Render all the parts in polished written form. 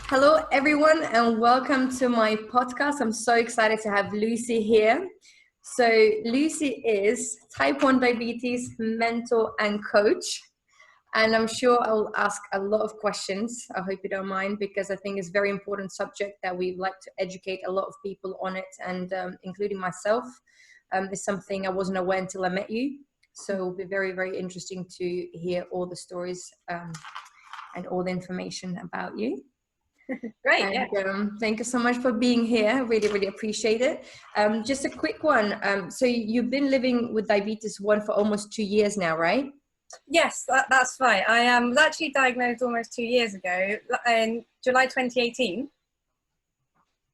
Hello, everyone, and welcome to my podcast. I'm so excited to have Lucy here. So, Lucy is type 1 diabetes mentor and coach. And I'm sure I'll ask a lot of questions. I hope you don't mind, because I think it's a very important subject that we'd like to educate a lot of people on it, and including myself. It's something I wasn't aware until I met you. So it'll be very, very interesting to hear all the stories and all the information about you. Great, And, yeah. thank you so much for being here. Really, really appreciate it. Just a quick one. So you've been living with diabetes 1 for almost 2 years now, right? Yes, that's right. I was actually diagnosed almost 2 years ago in July 2018.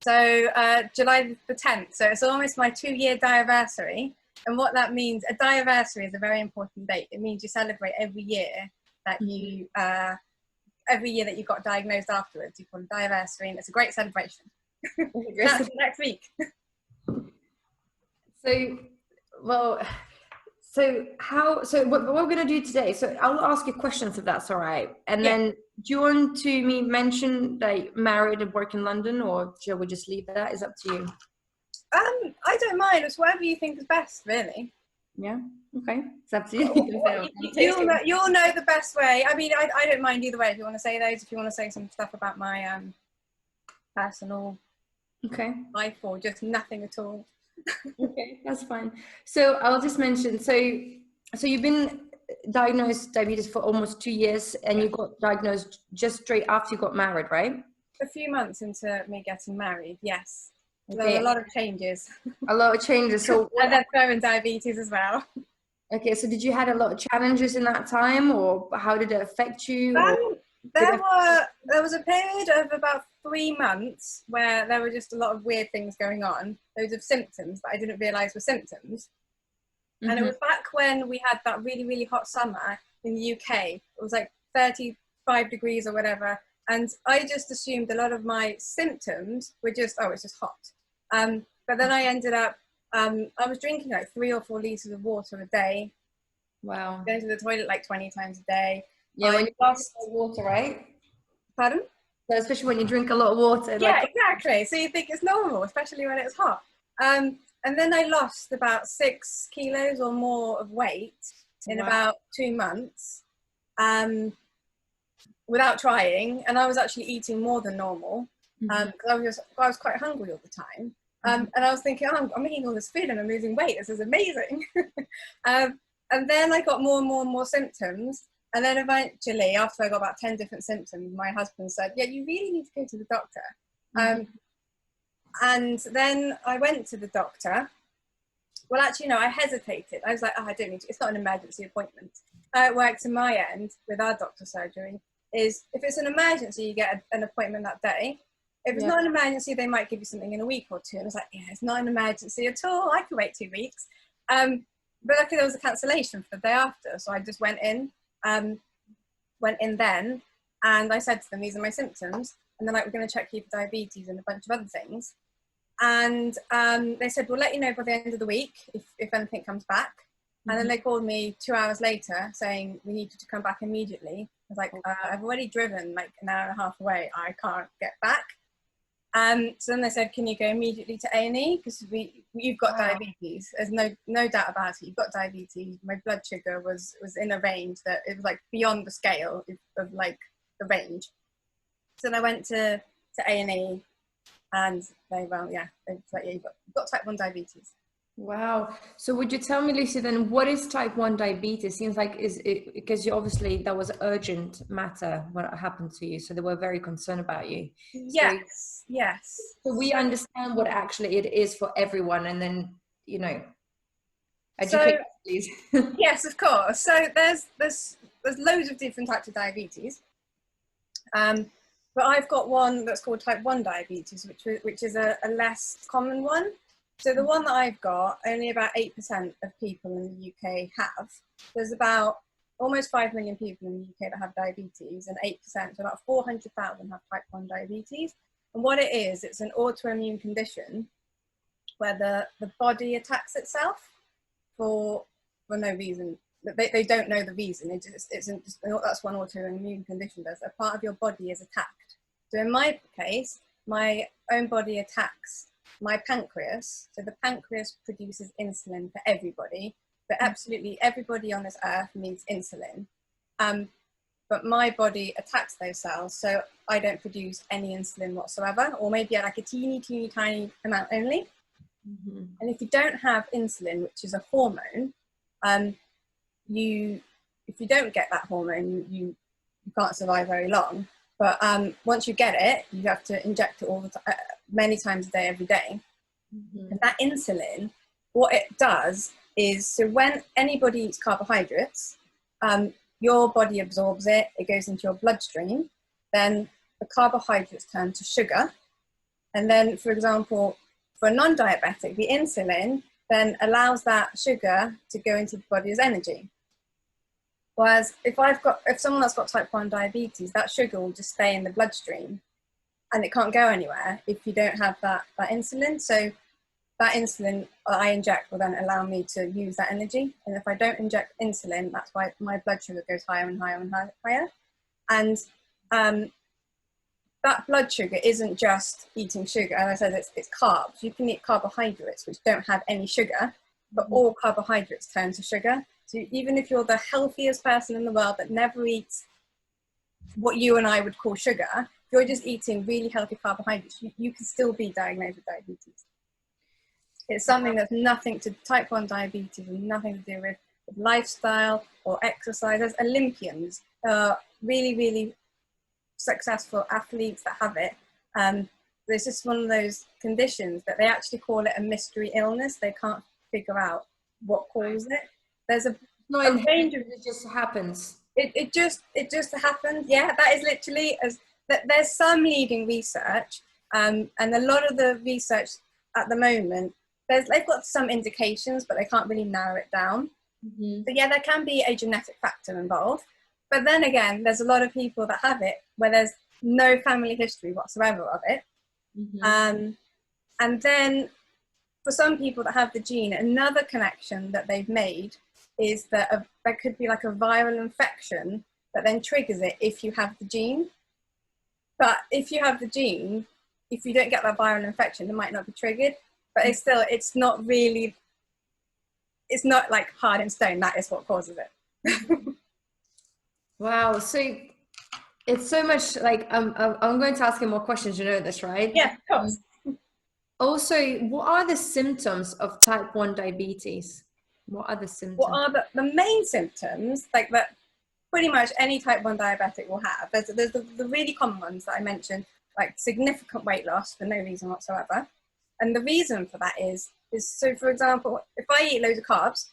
So July the 10th. So it's almost my 2-year diaversary. And what that means, a diaversary is a very important date. It means you celebrate every year that you got diagnosed afterwards. You call it diaversary, and it's a great celebration. That's next week. So, well, what we're going to do today, so I'll ask you questions if that's all right. And then do you want to mention that married and work in London, or shall we just leave that? It's up to you. I don't mind. It's whatever you think is best, really. Yeah. Okay. It's up to you. You'll know the best way. I mean, I don't mind either way. If you want to say those, if you want to say some stuff about my personal life, or just nothing at all. Okay, that's fine. So I'll just mention. So you've been diagnosed diabetes for almost 2 years, and you got diagnosed just straight after you got married, right? A few months into me getting married, yes. Okay. There were a lot of changes. A lot of changes. So and then throwing diabetes as well. Okay, so did you had a lot of challenges in that time, or how did it affect you? There was a period of about 3 months where there were just a lot of weird things going on, loads of symptoms that I didn't realise were symptoms. And it was back when we had that really, really hot summer in the UK. It was like 35 degrees or whatever. And I just assumed a lot of my symptoms were just, it's just hot. But then I ended up, I was drinking like 3 or 4 litres of water a day. Wow. Going to the toilet like 20 times a day. Yeah, when you lost water, right? Pardon? So especially when you drink a lot of water. Yeah, exactly. So you think it's normal, especially when it's hot. And then I lost about 6 kilos or more of weight in about 2 months without trying. And I was actually eating more than normal because I was quite hungry all the time. And I was thinking, I'm eating all this food and I'm losing weight. This is amazing. And then I got more and more and more symptoms. And then eventually, after I got about 10 different symptoms, my husband said, yeah, you really need to go to the doctor. And then I went to the doctor. Well, actually, no, I hesitated. I was like, I don't need to. It's not an emergency appointment. How it works in my end with our doctor's surgery is if it's an emergency, you get an appointment that day. If it's not an emergency, they might give you something in a week or two. And I was like, yeah, it's not an emergency at all. I can wait 2 weeks. But luckily there was a cancellation for the day after. So I just went in then, and I said to them, these are my symptoms. And they're like, we're going to check you for diabetes and a bunch of other things. And they said, we'll let you know by the end of the week if anything comes back. And then they called me 2 hours later saying, we need you to come back immediately. I was like, I've already driven like an hour and a half away. I can't get back. So then they said, can you go immediately to A&E? Because you've got diabetes. There's no doubt about it. You've got diabetes. My blood sugar was in a range that it was like beyond the scale of like the range. So then I went to A&E, and they like, yeah, you've got type 1 diabetes. Wow. So would you tell me, Lucy, then what is type 1 diabetes? Seems like because you obviously that was urgent matter what happened to you, so they were very concerned about you. Yes. So we understand what actually it is for everyone, and then educate us, please. Yes, of course. So there's loads of different types of diabetes, but I've got one that's called type 1 diabetes, which is a less common one. So the one that I've got, only about 8% of people in the UK have. There's about almost 5 million people in the UK that have diabetes, and 8%, so about 400,000 have type 1 diabetes. And what it is, it's an autoimmune condition where the body attacks itself for no reason. They don't know the reason. That's one autoimmune condition does. A part of your body is attacked. So in my case, my own body attacks my pancreas. So the pancreas produces insulin for everybody, but absolutely everybody on this earth needs insulin. But my body attacks those cells, so I don't produce any insulin whatsoever, or maybe like a teeny tiny amount only. And if you don't have insulin, which is a hormone, if you don't get that hormone, you can't survive very long. But once you get it, you have to inject it all the time, many times a day, every day. And that insulin, what it does is, so when anybody eats carbohydrates, your body absorbs it, it goes into your bloodstream, then the carbohydrates turn to sugar. And then, for example, for a non-diabetic, the insulin then allows that sugar to go into the body as energy. Whereas if someone that's got type 1 diabetes, that sugar will just stay in the bloodstream and it can't go anywhere if you don't have that insulin. So that insulin I inject will then allow me to use that energy. And if I don't inject insulin, that's why my blood sugar goes higher and higher and higher. And that blood sugar isn't just eating sugar. As I said, it's carbs. You can eat carbohydrates which don't have any sugar, but all carbohydrates turn to sugar. So even if you're the healthiest person in the world that never eats what you and I would call sugar, if you're just eating really healthy carbohydrates, you can still be diagnosed with diabetes. It's something that's nothing to type 1 diabetes and nothing to do with lifestyle or exercise. There's Olympians, really, really successful athletes that have it. There's just one of those conditions that they actually call it a mystery illness. They can't figure out what causes it. There's a range of, it just happens. It just happens. Yeah, that is literally there's some leading research, and a lot of the research at the moment, they've got some indications, but they can't really narrow it down. So yeah, there can be a genetic factor involved, but then again, there's a lot of people that have it where there's no family history whatsoever of it. And then for some people that have the gene, another connection that they've made is that there could be like a viral infection that then triggers it if you have the gene. But if you have the gene, if you don't get that viral infection, it might not be triggered. But it's not like hard in stone, that is what causes it. Wow. So it's so much like, I'm going to ask you more questions, you know this, right? Yeah, of course. Also, what are the symptoms of type 1 diabetes? What are the symptoms? What are the main symptoms, like that pretty much any type 1 diabetic will have? There's the really common ones that I mentioned, like significant weight loss for no reason whatsoever. And the reason for that is so, for example, if I eat loads of carbs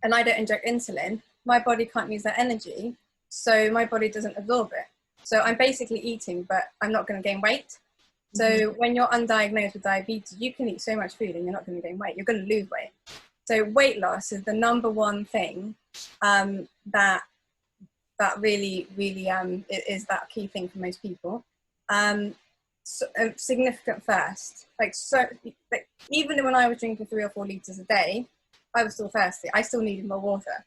and I don't inject insulin, my body can't use that energy, so my body doesn't absorb it. So I'm basically eating, but I'm not going to gain weight. So when you're undiagnosed with diabetes, you can eat so much food and you're not going to gain weight. You're going to lose weight. So weight loss is the number one thing that really is that key thing for most people. Significant thirst, like even when I was drinking 3 or 4 liters a day, I was still thirsty. I still needed more water.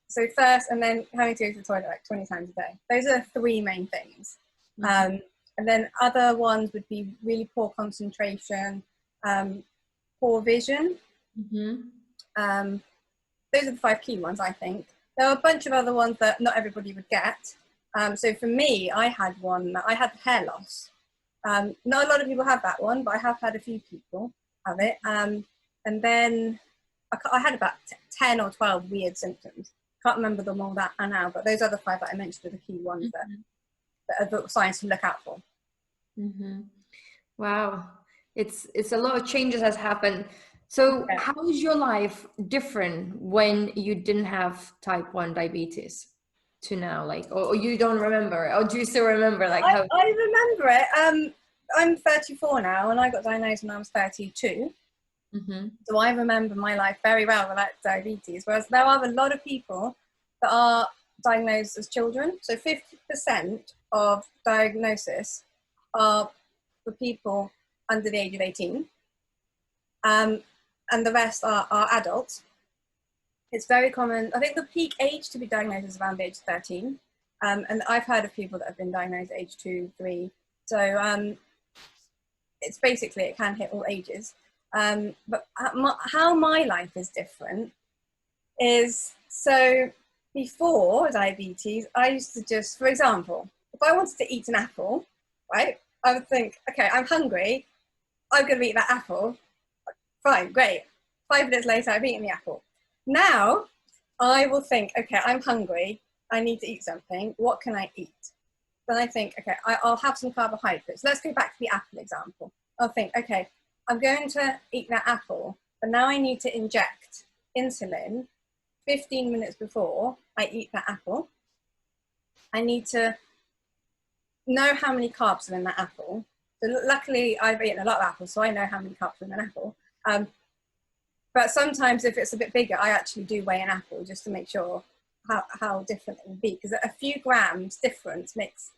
So thirst, and then having to go to the toilet like 20 times a day. Those are the 3 main things. And then other ones would be really poor concentration, poor vision. Those are the 5 key ones, I think. There are a bunch of other ones that not everybody would get. So for me, I had hair loss. Not a lot of people have that one, but I have had a few people have it. And then I had about 10 or 12 weird symptoms. Can't remember them all that now, but those other 5 that I mentioned are the key ones that are the signs to look out for. Wow, it's a lot of changes has happened. So how is your life different when you didn't have type 1 diabetes to now? Like, or you don't remember, or do you still remember? Like, how? I remember it. I'm 34 now, and I got diagnosed when I was 32. So I remember my life very well without diabetes, whereas there are a lot of people that are diagnosed as children. So 50% of diagnosis are for people under the age of 18. And the rest are adults. It's very common. I think the peak age to be diagnosed is around the age of 13. And I've heard of people that have been diagnosed at age 2, 3. So it's basically, it can hit all ages. But how my life is different is, so before diabetes, I used to just, for example, if I wanted to eat an apple, right, I would think, okay, I'm hungry, I'm going to eat that apple. Fine, great. 5 minutes later, I've eaten the apple. Now, I will think, okay, I'm hungry, I need to eat something, what can I eat? Then I think, okay, I'll have some carbohydrates. Let's go back to the apple example. I'll think, okay, I'm going to eat that apple, but now I need to inject insulin 15 minutes before I eat that apple. I need to know how many carbs are in that apple. So luckily, I've eaten a lot of apples, so I know how many carbs are in an apple. But sometimes if it's a bit bigger, I actually do weigh an apple just to make sure how different it will be. Because a few grams difference makes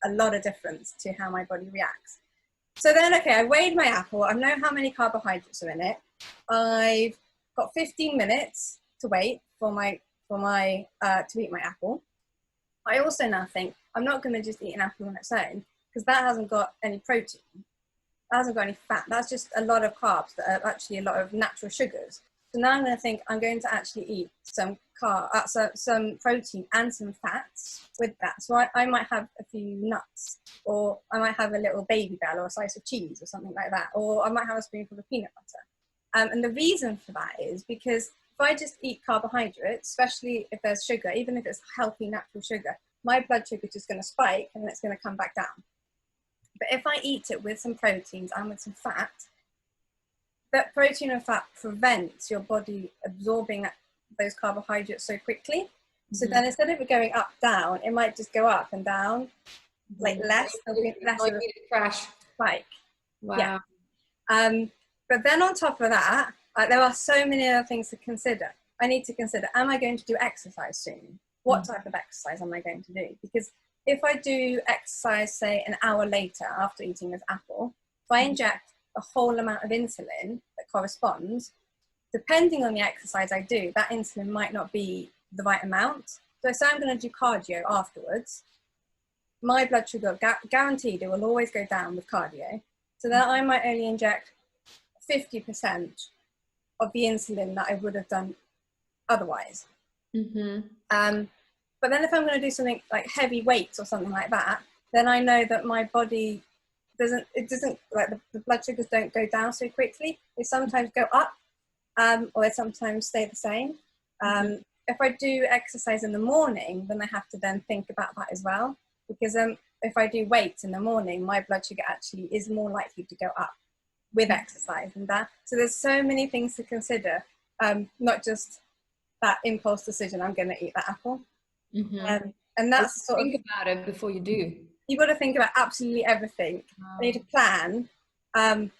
a lot of difference to how my body reacts. So then, okay, I weighed my apple. I know how many carbohydrates are in it. I've got 15 minutes to wait for to eat my apple. I also now think I'm not going to just eat an apple on its own, because that hasn't got any protein. That hasn't got any fat. That's just a lot of carbs that are actually a lot of natural sugars. So now I'm going to think I'm going to actually eat some protein and some fats with that. So I might have a few nuts, or I might have a little baby bell or a slice of cheese or something like that, or I might have a spoonful of peanut butter. And the reason for that is because if I just eat carbohydrates, especially if there's sugar, even if it's healthy natural sugar, my blood sugar is just going to spike and then it's going to come back down. But if I eat it with some proteins and with some fat, that protein and fat prevents your body absorbing those carbohydrates so quickly. Mm-hmm. So then instead of it going up, down, it might just go up and down, like less of a crash spike. Wow. Yeah. But then on top of that, there are so many other things to consider. I need to consider, am I going to do exercise soon? What type of exercise am I going to do? Because if I do exercise, say, an hour later after eating this apple, if I inject a whole amount of insulin that corresponds, depending on the exercise I do, that insulin might not be the right amount. So say I'm going to do cardio afterwards, my blood sugar, guaranteed, it will always go down with cardio. So then I might only inject 50% of the insulin that I would have done otherwise. Mm-hmm. But then if I'm going to do something like heavy weights or something like that, then I know that my body doesn't like the blood sugars don't go down so quickly. They sometimes go up, or they sometimes stay the same. If I do exercise in the morning, then I have to then think about that as well. Because if I do weights in the morning, my blood sugar actually is more likely to go up with exercise and that. So there's so many things to consider, not just that impulse decision, I'm going to eat that apple. Mm-hmm. And that's sort of, think about it before you do. You've got to think about absolutely everything. I need to plan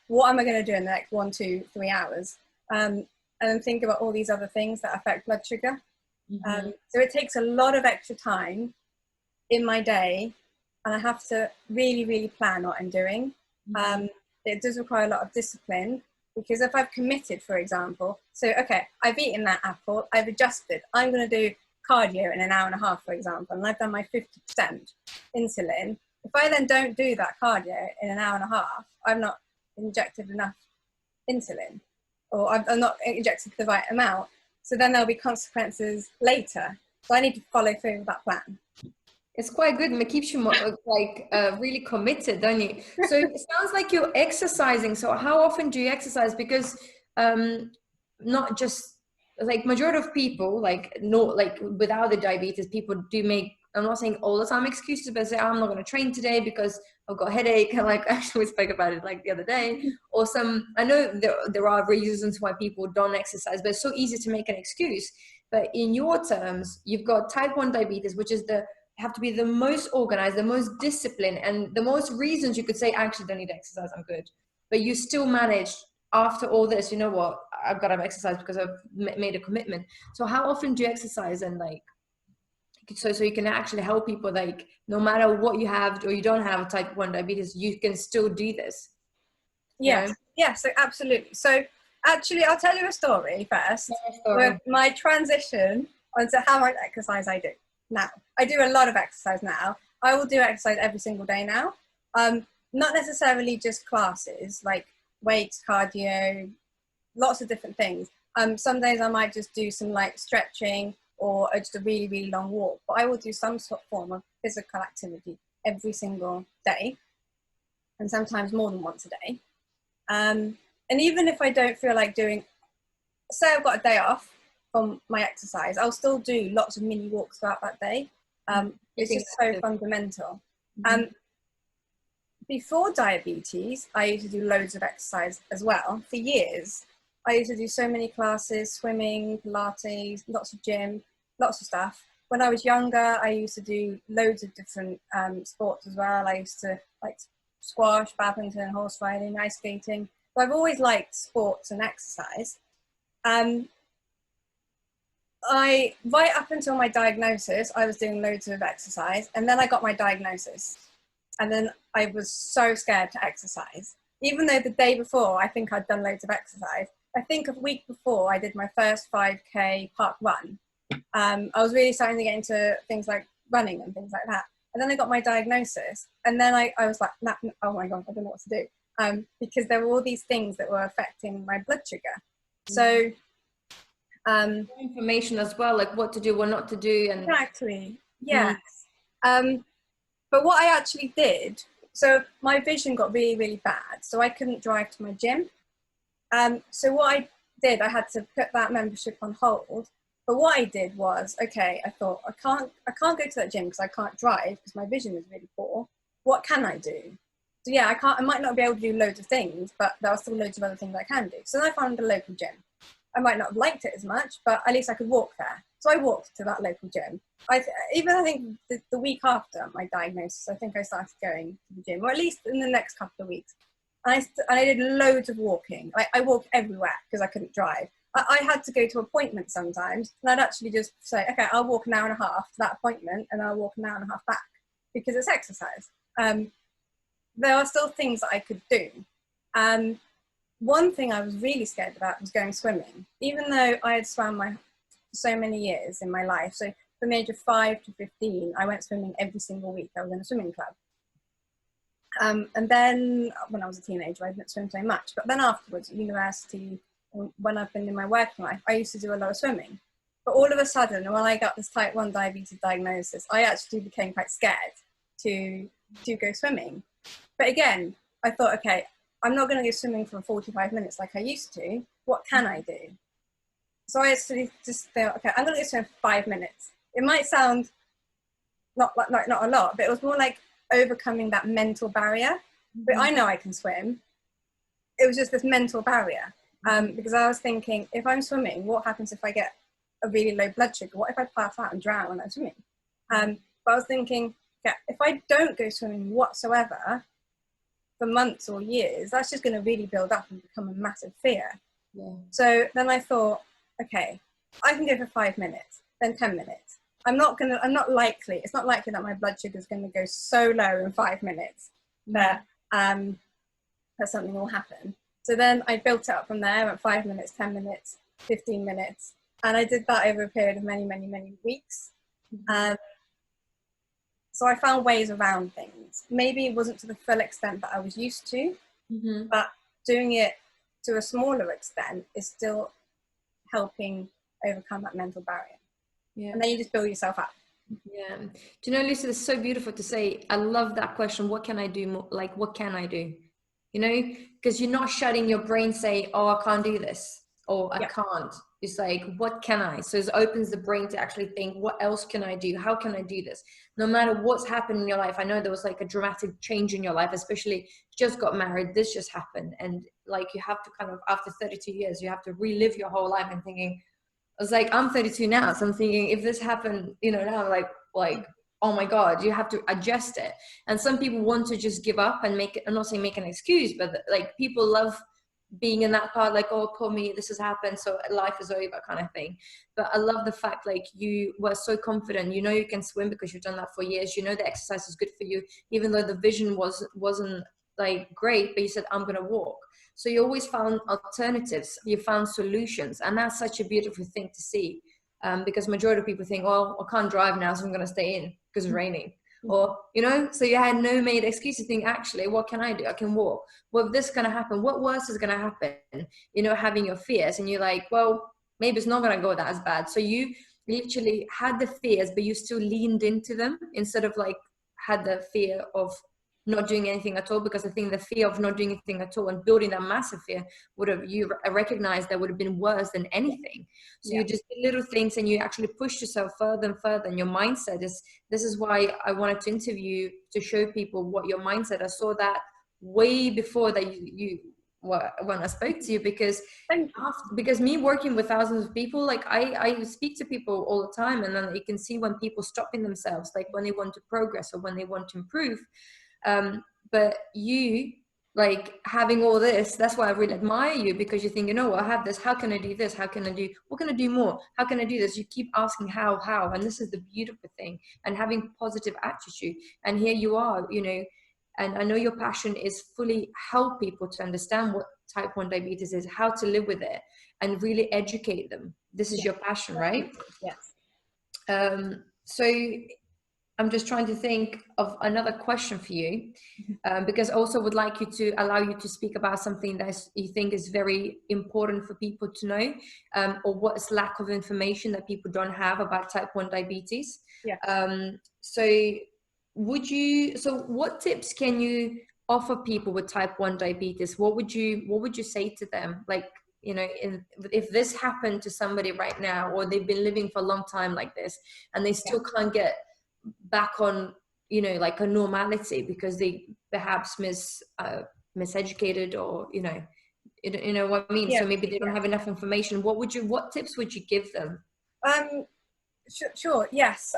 what am I going to do in the next 1, 2, 3 hours, and then think about all these other things that affect blood sugar. So it takes a lot of extra time in my day, and I have to really, really plan what I'm doing. It does require a lot of discipline, because if I've committed, for example, so okay, I've eaten that apple, I've adjusted, I'm going to do cardio in an hour and a half, for example, and I've done my 50% insulin. If I then don't do that cardio in an hour and a half, I've not injected enough insulin, or I'm not injected the right amount. So then there'll be consequences later. So I need to follow through with that plan. It's quite good, and it keeps you really committed, don't you? So it sounds like you're exercising. So how often do you exercise? Because not just like majority of people, without the diabetes, people do make, I'm not saying all the time excuses, but say, I'm not going to train today because I've got a headache. And actually we spoke about it the other day. Or I know there are reasons why people don't exercise, but it's so easy to make an excuse. But in your terms, you've got type 1 diabetes, which is have to be the most organized, the most disciplined, and the most reasons you could say, I actually don't need to exercise, I'm good. But you still manage after all this, you know what, I've got to exercise because I've made a commitment. So how often do you exercise, and so you can actually help people, no matter what you have or you don't have type 1 diabetes, you can still do this? Yes, yes, so absolutely. So actually, I'll tell you a story first with my transition onto how much exercise I do. now. I do a lot of exercise now. I will do exercise every single day now. Not necessarily just classes, like weights, cardio, lots of different things. Some days I might just do some like stretching or just a really, really long walk, but I will do some sort of form of physical activity every single day, and sometimes more than once a day. And even if I don't feel like doing, say I've got a day off from my exercise, I'll still do lots of mini walks throughout that day. It's just so fundamental. Before diabetes, I used to do loads of exercise as well. For years, I used to do so many classes, swimming, Pilates, lots of gym, lots of stuff. When I was younger, I used to do loads of different sports as well. I used to like squash, badminton, horse riding, ice skating. So I've always liked sports and exercise. Right up until my diagnosis, I was doing loads of exercise, and then I got my diagnosis. And then I was so scared to exercise. Even though the day before, I think I'd done loads of exercise. I think a week before I did my first 5K park run. I was really starting to get into things like running and things like that. And then I got my diagnosis. And then I was like, nah, oh my God, I don't know what to do. Because there were all these things that were affecting my blood sugar. So information as well, like what to do, what not to do. And exactly, yes. But what I actually did, so my vision got really, really bad, so I couldn't drive to my gym. So what I did, I had to put that membership on hold. But what I did was, okay, I thought I can't go to that gym because I can't drive because my vision is really poor. What can I do? So yeah, I might not be able to do loads of things, but there are still loads of other things I can do. So then I found a local gym. I might not have liked it as much, but at least I could walk there. So I walked to that local gym. I think the week after my diagnosis, I think I started going to the gym, or at least in the next couple of weeks. And I did loads of walking. I walked everywhere because I couldn't drive. I had to go to appointments sometimes, and I'd actually just say, okay, I'll walk an hour and a half to that appointment, and I'll walk an hour and a half back because it's exercise. There are still things that I could do. One thing I was really scared about was going swimming, even though I had swam so many years in my life. So from the age of 5 to 15, I went swimming every single week. I was in a swimming club. And then when I was a teenager, I didn't swim so much. But then afterwards, at university, when I've been in my working life, I used to do a lot of swimming. But all of a sudden, when I got this type 1 diabetes diagnosis, I actually became quite scared to go swimming. But again, I thought, okay, I'm not going to go swimming for 45 minutes like I used to. What can I do? So I actually just thought, okay, I'm going to go swim for 5 minutes. It might sound not a lot, but it was more like overcoming that mental barrier. But I know I can swim. It was just this mental barrier. Because I was thinking, if I'm swimming, what happens if I get a really low blood sugar? What if I pass out and drown when I'm swimming? But I was thinking, yeah, if I don't go swimming whatsoever for months or years, that's just going to really build up and become a massive fear. Yeah. So then I thought, okay, I can go for 5 minutes, then 10 minutes. It's not likely that my blood sugar is going to go so low in 5 minutes that something will happen. So then I built it up from there, at 5 minutes, 10 minutes, 15 minutes. And I did that over a period of many, many, many weeks. So I found ways around things. Maybe it wasn't to the full extent that I was used to, but doing it to a smaller extent is still helping overcome that mental barrier. Yeah. And then you just build yourself up. Yeah. Do you know, Lucy, it's so beautiful to say, I love that question. What can I do? Like, what can I do? You know, because you're not shutting your brain, say, oh, I can't do this, or I can't. It's like, what can I? So it opens the brain to actually think, what else can I do? How can I do this? No matter what's happened in your life. I know there was like a dramatic change in your life, especially just got married. This just happened. And like, you have to kind of, after 32 years, you have to relive your whole life and thinking, I was like, I'm 32 now. So I'm thinking, if this happened, you know, now like, oh my God, you have to adjust it. And some people want to just give up and make it, I'm not saying make an excuse, but like people love being in that part, like, oh, poor me, this has happened, so life is over kind of thing. But I love the fact, like, you were so confident, you know, you can swim because you've done that for years, you know, the exercise is good for you, even though the vision wasn't like great, but you said, I'm going to walk. So you always found alternatives, you found solutions. And that's such a beautiful thing to see. because majority of people think, well, I can't drive now, so I'm going to stay in because it's raining. Or, you know, so you had no made excuse to think, actually, what can I do? I can walk. Well, if this is going to happen, what worse is going to happen? You know, having your fears, and you're like, well, maybe it's not going to go that as bad. So you literally had the fears, but you still leaned into them instead of like had the fear of not doing anything at all, because I think the fear of not doing anything at all and building that massive fear would have, you recognize that would have been worse than anything. So you just did little things and you actually pushed yourself further and further. And your mindset is, this is why I wanted to interview, to show people what your mindset. I saw that way before that when I spoke to you, because me working with thousands of people, like I speak to people all the time, and then you can see when people stopping themselves, like when they want to progress or when they want to improve. But you, like having all this, that's why I really admire you, because you think, you know, I have this, how can I do this, how can I do, what can I do more, how can I do this? You keep asking how, and this is the beautiful thing, and having positive attitude. And here you are, you know, and I know your passion is fully help people to understand what type 1 diabetes is, how to live with it, and really educate them. This is your passion, right? Yes. So I'm just trying to think of another question for you, because I also would like you to allow you to speak about something that you think is very important for people to know, or what is lack of information that people don't have about type 1 diabetes. So what tips can you offer people with type 1 diabetes? What would you say to them? Like, you know, if this happened to somebody right now, or they've been living for a long time like this, and they still can't get back on, you know, like a normality because they perhaps miseducated, or you know what I mean. So maybe they don't have enough information. What tips would you give them? Sure. Yes.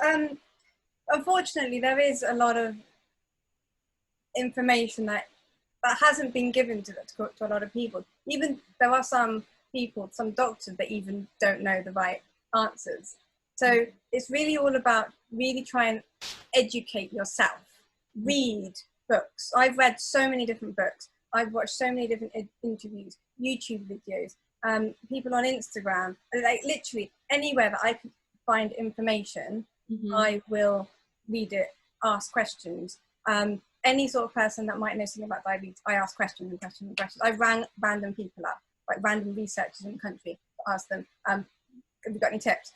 Unfortunately, there is a lot of information that hasn't been given to a lot of people. Even there are some people, some doctors, that even don't know the right answers. So it's really all about really trying to educate yourself. Read books. I've read so many different books. I've watched so many different interviews, YouTube videos, people on Instagram, like literally anywhere that I could find information, I will read it, ask questions. Any sort of person that might know something about diabetes, I ask questions and questions and questions. I rang random people up, like random researchers in the country, to ask them, have you got any tips?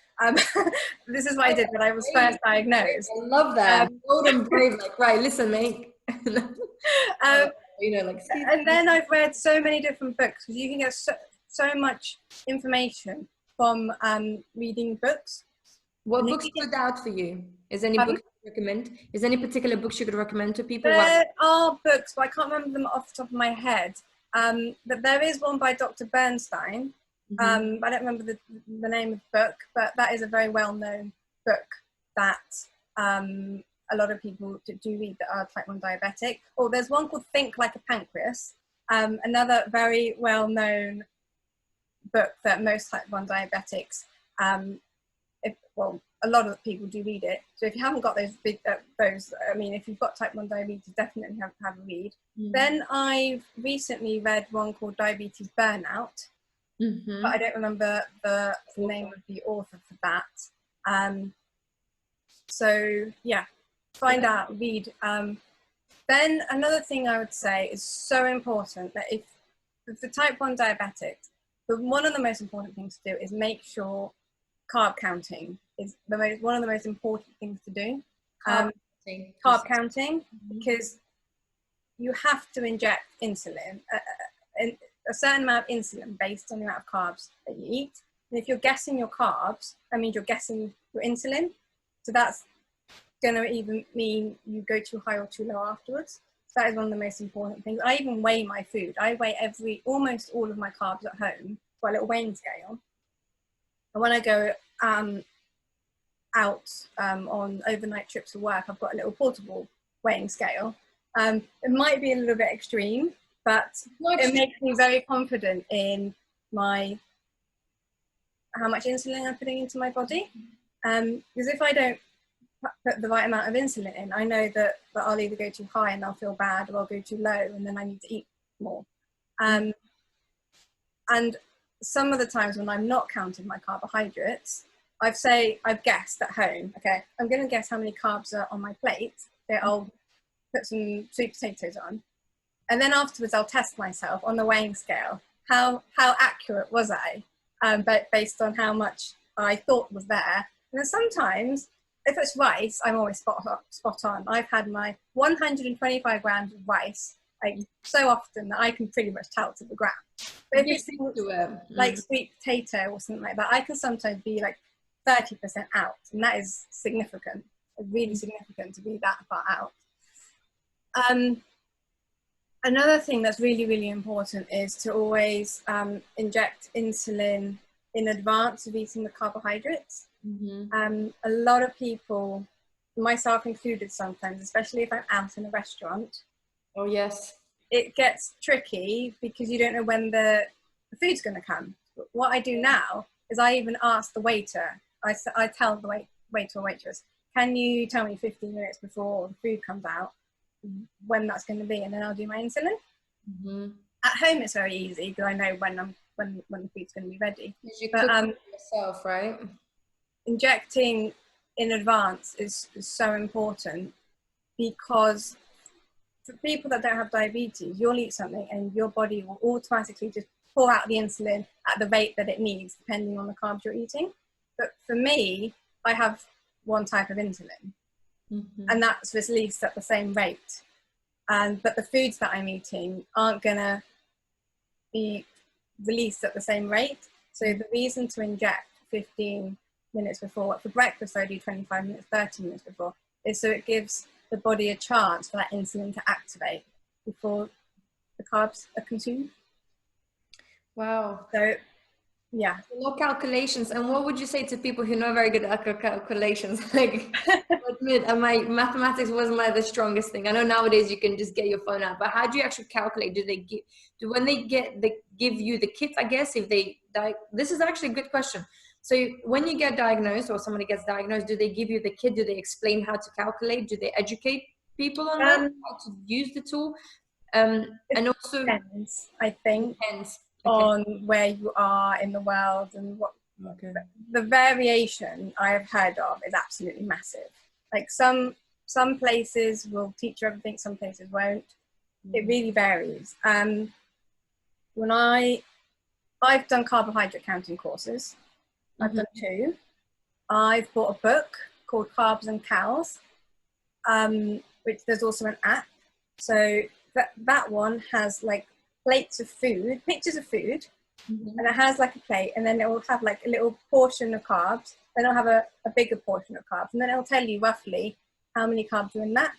This is what I did when I was first diagnosed. I love that. Bold and brave, like, right, listen, mate. You know, like, and then I've read so many different books, because you can get so much information from reading books. What books stood out for you? Is any book you recommend? Is any particular books you could recommend to people? There are books, but I can't remember them off the top of my head. But there is one by Dr. Bernstein. I don't remember the name of the book, but that is a very well-known book that a lot of people do read that are type 1 diabetic. Or there's one called Think Like a Pancreas, another very well-known book that most type 1 diabetics, a lot of people do read it. So if you haven't got those, I mean, if you've got type 1 diabetes, definitely have a read. Then I've recently read one called Diabetes Burnout, but I don't remember the name of the author for that. So yeah, find out, read. Then another thing I would say is so important, that if for type 1 diabetics, one of the most important things to do is make sure carb counting is one of the most important things to do. Carb counting, because you have to inject insulin, a certain amount of insulin based on the amount of carbs that you eat. And if you're guessing your carbs, that means you're guessing your insulin. So that's going to even mean you go too high or too low afterwards. So that is one of the most important things. I even weigh my food. I weigh almost all of my carbs at home by a little weighing scale. And when I go out on overnight trips to work, I've got a little portable weighing scale. It might be a little bit extreme, but it makes me very confident in how much insulin I'm putting into my body. Because if I don't put the right amount of insulin in, I know that I'll either go too high and I'll feel bad, or I'll go too low and then I need to eat more. And some of the times when I'm not counting my carbohydrates, I've guessed at home, okay, I'm going to guess how many carbs are on my plate. So I'll put some sweet potatoes on. And then afterwards, I'll test myself on the weighing scale. How accurate was I? But based on how much I thought was there. And then sometimes, if it's rice, I'm always spot on. I've had my 125 grams of rice like so often that I can pretty much tell to the gram. But if it's like sweet potato or something like that, I can sometimes be like 30% out, and that is significant, really significant to be that far out. Another thing that's really, really important is to always inject insulin in advance of eating the carbohydrates. A lot of people, myself included sometimes, especially if I'm out in a restaurant. Oh, yes. It gets tricky because you don't know when the food's going to come. But what I do now is I even ask the waiter, I tell the waiter or waitress, can you tell me 15 minutes before the food comes out when that's going to be, and then I'll do my insulin. At home it's very easy because I know when the food's going to be ready. You cook it yourself, right? Injecting in advance is so important, because for people that don't have diabetes, you'll eat something and your body will automatically just pour out the insulin at the rate that it needs depending on the carbs you're eating. But for me, I have one type of insulin, and that's released at the same rate. But the foods that I'm eating aren't going to be released at the same rate. So the reason to inject 15 minutes before, for breakfast I do 25 minutes, 30 minutes before, is so it gives the body a chance for that insulin to activate before the carbs are consumed. Wow. So yeah. No calculations. And what would you say to people who know very good at calculations? Like, I admit, my mathematics wasn't the strongest thing. I know nowadays you can just get your phone out, but how do you actually calculate? When they give you the kit, I guess, if they this is actually a good question. So when you get diagnosed or somebody gets diagnosed, do they give you the kit? Do they explain how to calculate? Do they educate people on that, how to use the tool? And also depends, I think. Depends. On where you are in the world and what the variation I have heard of is absolutely massive. Like some places will teach you everything, some places won't. It really varies. When I've done carbohydrate counting courses. I've done 2. I've bought a book called Carbs and Cows, which there's also an app. So that one has like plates of food, pictures of food, and it has like a plate, and then it will have like a little portion of carbs, then it'll have a bigger portion of carbs, and then it'll tell you roughly how many carbs are in that.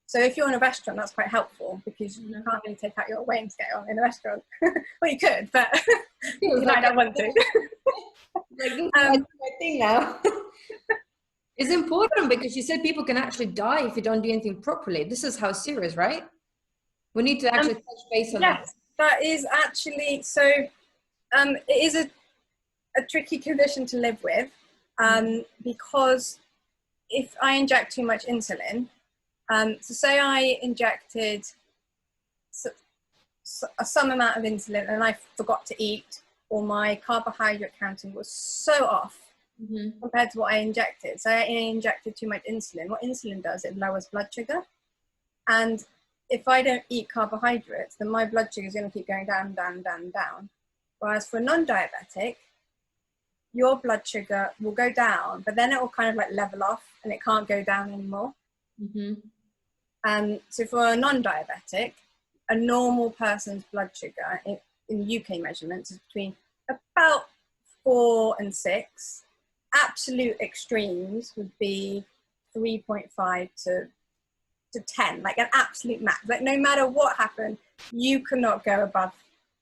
So if you're in a restaurant, that's quite helpful because you can't really take out your weighing scale in a restaurant. Well, you could, but you might not want to. My thing now. It's important because you said people can actually die if you don't do anything properly. This is how serious, right? We need to actually touch base on that. That is actually, so it is a tricky condition to live with, because if I inject too much insulin, so say I injected some amount of insulin and I forgot to eat, or my carbohydrate counting was so off compared to what I injected. So I injected too much insulin. What insulin does, it lowers blood sugar. And if I don't eat carbohydrates, then my blood sugar is going to keep going down, down, down, down. Whereas for a non-diabetic, your blood sugar will go down, but then it will kind of like level off and it can't go down anymore. So for a non-diabetic, a normal person's blood sugar in UK measurements is between about 4 and 6. Absolute extremes would be 3.5 to 10, like an absolute max. Like no matter what happened, you cannot go above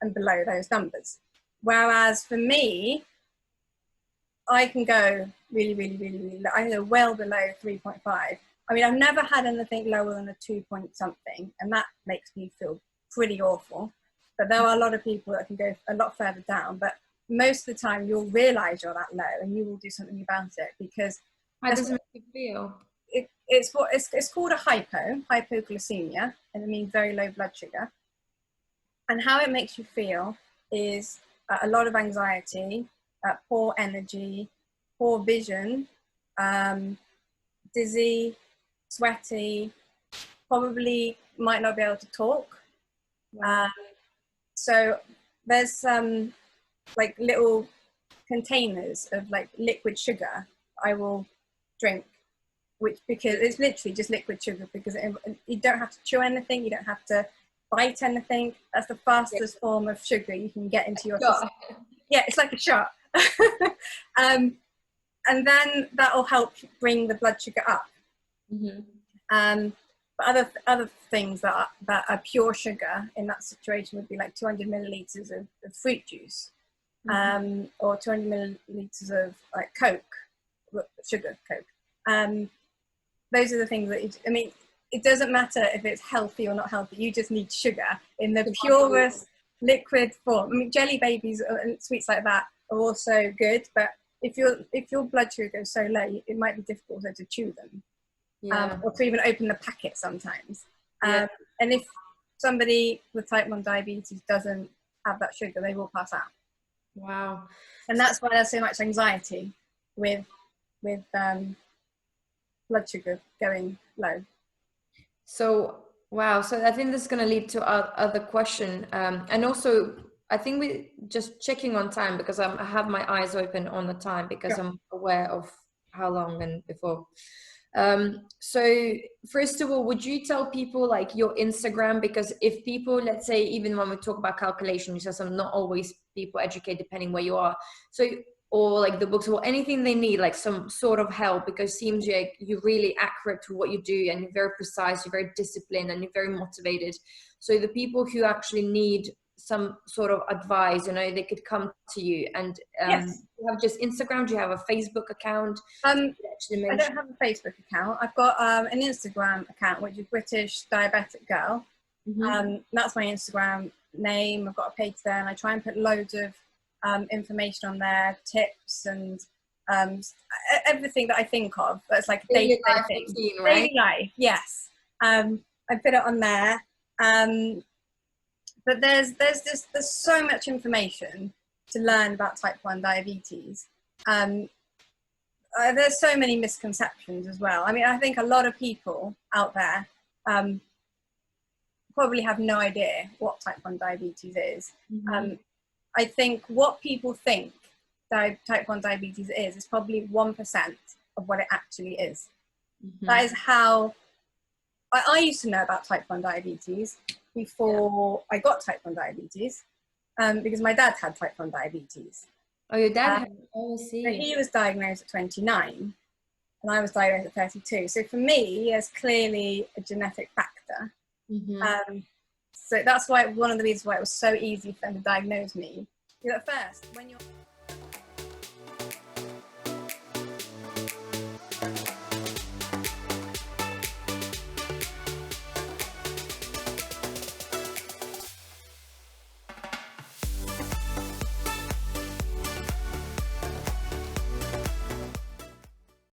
and below those numbers. Whereas for me, I can go really, really, really, really low. I can go well below 3.5. I mean, I've never had anything lower than a 2 point something, and that makes me feel pretty awful. But there are a lot of people that can go a lot further down, but most of the time you'll realize you're that low and you will do something about it, because how does it make you feel? It's called a hypoglycemia, and it means very low blood sugar. And how it makes you feel is a lot of anxiety, poor energy, poor vision, dizzy, sweaty, probably might not be able to talk. Wow. So there's some like little containers of like liquid sugar I will drink, which, because it's literally just liquid sugar, because you don't have to chew anything, you don't have to bite anything. That's the fastest form of sugar you can get into your system. Yeah, it's like a shot. And then that will help bring the blood sugar up. But other things that are pure sugar in that situation would be like 200 milliliters of fruit juice, or 200 milliliters of like Coke, sugar Coke. Those are the things that I mean, it doesn't matter if it's healthy or not healthy. You just need sugar in the purest liquid form. I mean, jelly babies and sweets like that are also good, but if your blood sugar goes so low, it might be difficult to chew them. Or to even open the packet sometimes. And if somebody with type 1 diabetes doesn't have that sugar, they will pass out. Wow. And that's why there's so much anxiety with blood sugar going low. So, wow. So I think this is going to lead to our other question. And also, I think we just checking on time, because I have my eyes open on the time, because I'm aware of how long and before. So first of all, would you tell people like your Instagram? Because if people, let's say, even when we talk about calculation, which is not always people educate depending where you are. So, or like the books or anything they need, like some sort of help, because it seems like you're really accurate to what you do, and you're very precise, you're very disciplined, and you're very motivated. So the people who actually need some sort of advice, you know, they could come to you. And you have just Instagram? Do you have a Facebook account? I don't have a Facebook account. I've got an Instagram account, which is British Diabetic Girl. That's my Instagram name. I've got a page there, and I try and put loads of information on there, tips and everything that I think of. That's like a daily life routine, right? Daily life, yes. I put it on there. But there's so much information to learn about type 1 diabetes. There's so many misconceptions as well. I mean, I think a lot of people out there probably have no idea what type 1 diabetes is. I think what people think type 1 diabetes is probably 1% of what it actually is. That is how I used to know about type 1 diabetes before I got type 1 diabetes, because my dad had type 1 diabetes. Oh, your dad had? Oh, I see. So he was diagnosed at 29, and I was diagnosed at 32. So for me, there's clearly a genetic factor. So that's why one of the reasons why it was so easy for them to diaggnose me. Because at first, when you're